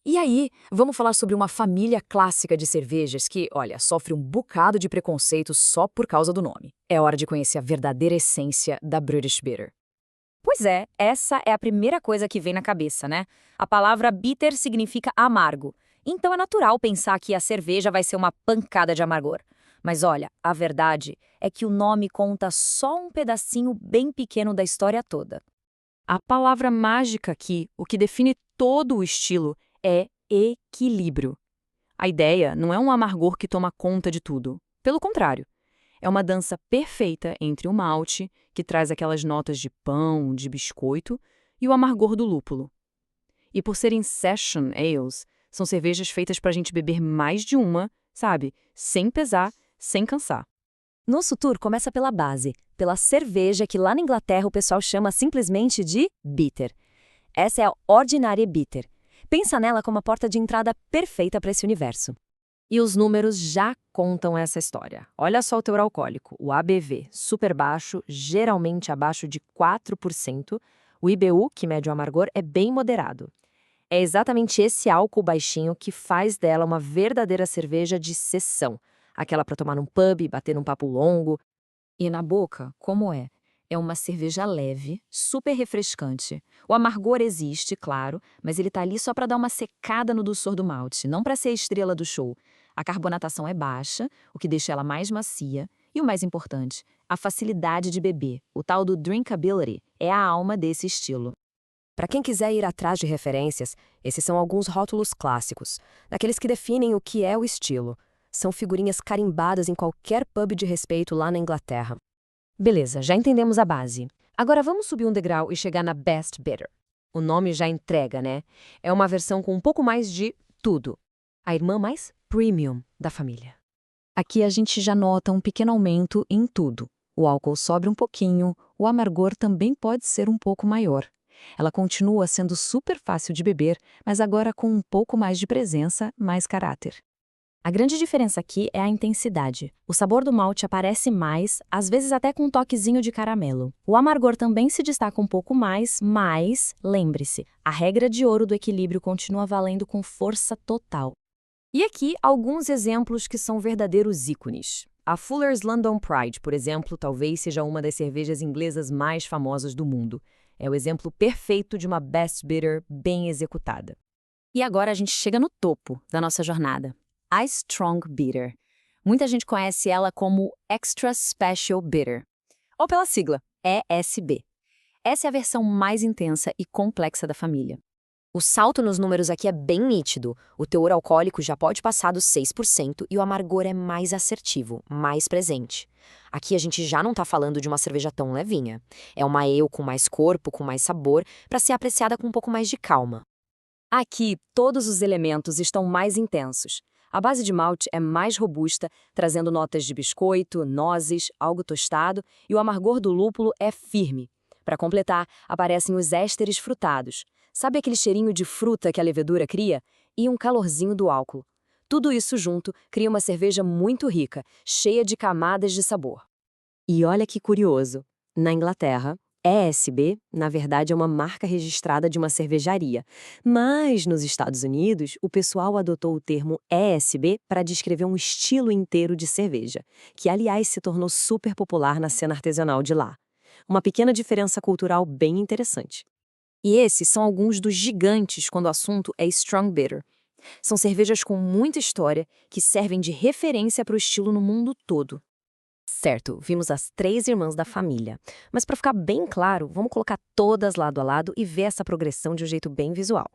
E aí, vamos falar sobre uma família clássica de cervejas que, olha, sofre um bocado de preconceito só por causa do nome. É hora de conhecer a verdadeira essência da British Bitter. Pois é, essa é a primeira coisa que vem na cabeça, né? A palavra bitter significa amargo. Então é natural pensar que a cerveja vai ser uma pancada de amargor. Mas olha, a verdade é que o nome conta só um pedacinho bem pequeno da história toda. A palavra mágica aqui, o que define todo o estilo, é equilíbrio. A ideia não é um amargor que toma conta de tudo. Pelo contrário, é uma dança perfeita entre o malte, que traz aquelas notas de pão, de biscoito, e o amargor do lúpulo. E por serem session ales, são cervejas feitas para a gente beber mais de uma, sabe? Sem pesar, sem cansar. Nosso tour começa pela base, pela cerveja que lá na Inglaterra o pessoal chama simplesmente de bitter. Essa é a Ordinary Bitter. Pensa nela como a porta de entrada perfeita para esse universo. E os números já contam essa história. Olha só o teor alcoólico, o ABV, super baixo, geralmente abaixo de 4%. O IBU, que mede o amargor, é bem moderado. É exatamente esse álcool baixinho que faz dela uma verdadeira cerveja de sessão. Aquela para tomar num pub, bater num papo longo. E na boca, como é? É uma cerveja leve, super refrescante. O amargor existe, claro, mas ele tá ali só para dar uma secada no doçor do malte, não para ser a estrela do show. A carbonatação é baixa, o que deixa ela mais macia. E o mais importante, a facilidade de beber, o tal do drinkability, é a alma desse estilo. Para quem quiser ir atrás de referências, esses são alguns rótulos clássicos, daqueles que definem o que é o estilo. São figurinhas carimbadas em qualquer pub de respeito lá na Inglaterra. Beleza, já entendemos a base. Agora vamos subir um degrau e chegar na Best Bitter. O nome já entrega, né? É uma versão com um pouco mais de tudo. A irmã mais premium da família. Aqui a gente já nota um pequeno aumento em tudo. O álcool sobe um pouquinho, o amargor também pode ser um pouco maior. Ela continua sendo super fácil de beber, mas agora com um pouco mais de presença, mais caráter. A grande diferença aqui é a intensidade. O sabor do malte aparece mais, às vezes até com um toquezinho de caramelo. O amargor também se destaca um pouco mais, mas, lembre-se, a regra de ouro do equilíbrio continua valendo com força total. E aqui alguns exemplos que são verdadeiros ícones. A Fuller's London Pride, por exemplo, talvez seja uma das cervejas inglesas mais famosas do mundo. É o exemplo perfeito de uma Best Bitter bem executada. E agora a gente chega no topo da nossa jornada. A Strong Bitter. Muita gente conhece ela como Extra Special Bitter, ou pela sigla, ESB. Essa é a versão mais intensa e complexa da família. O salto nos números aqui é bem nítido. O teor alcoólico já pode passar dos 6% e o amargor é mais assertivo, mais presente. Aqui a gente já não está falando de uma cerveja tão levinha. É uma ale com mais corpo, com mais sabor, para ser apreciada com um pouco mais de calma. Aqui, todos os elementos estão mais intensos. A base de malte é mais robusta, trazendo notas de biscoito, nozes, algo tostado, e o amargor do lúpulo é firme. Para completar, aparecem os ésteres frutados. Sabe aquele cheirinho de fruta que a levedura cria? E um calorzinho do álcool. Tudo isso junto cria uma cerveja muito rica, cheia de camadas de sabor. E olha que curioso, na Inglaterra, ESB, na verdade, é uma marca registrada de uma cervejaria. Mas, nos Estados Unidos, o pessoal adotou o termo ESB para descrever um estilo inteiro de cerveja, que, aliás, se tornou super popular na cena artesanal de lá. Uma pequena diferença cultural bem interessante. E esses são alguns dos gigantes quando o assunto é Strong Bitter. São cervejas com muita história que servem de referência para o estilo no mundo todo. Certo, vimos as 3 irmãs da família. Mas para ficar bem claro, vamos colocar todas lado a lado e ver essa progressão de um jeito bem visual.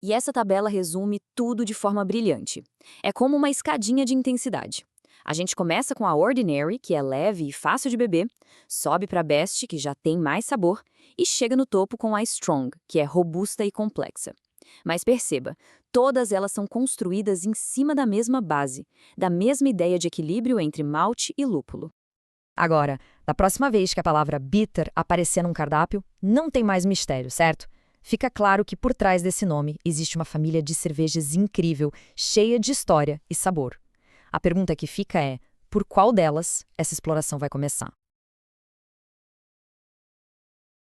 E essa tabela resume tudo de forma brilhante. É como uma escadinha de intensidade. A gente começa com a Ordinary, que é leve e fácil de beber, sobe para a Best, que já tem mais sabor, e chega no topo com a Strong, que é robusta e complexa. Mas perceba, todas elas são construídas em cima da mesma base, da mesma ideia de equilíbrio entre malte e lúpulo. Agora, da próxima vez que a palavra bitter aparecer num cardápio, não tem mais mistério, certo? Fica claro que por trás desse nome existe uma família de cervejas incrível, cheia de história e sabor. A pergunta que fica é, por qual delas essa exploração vai começar?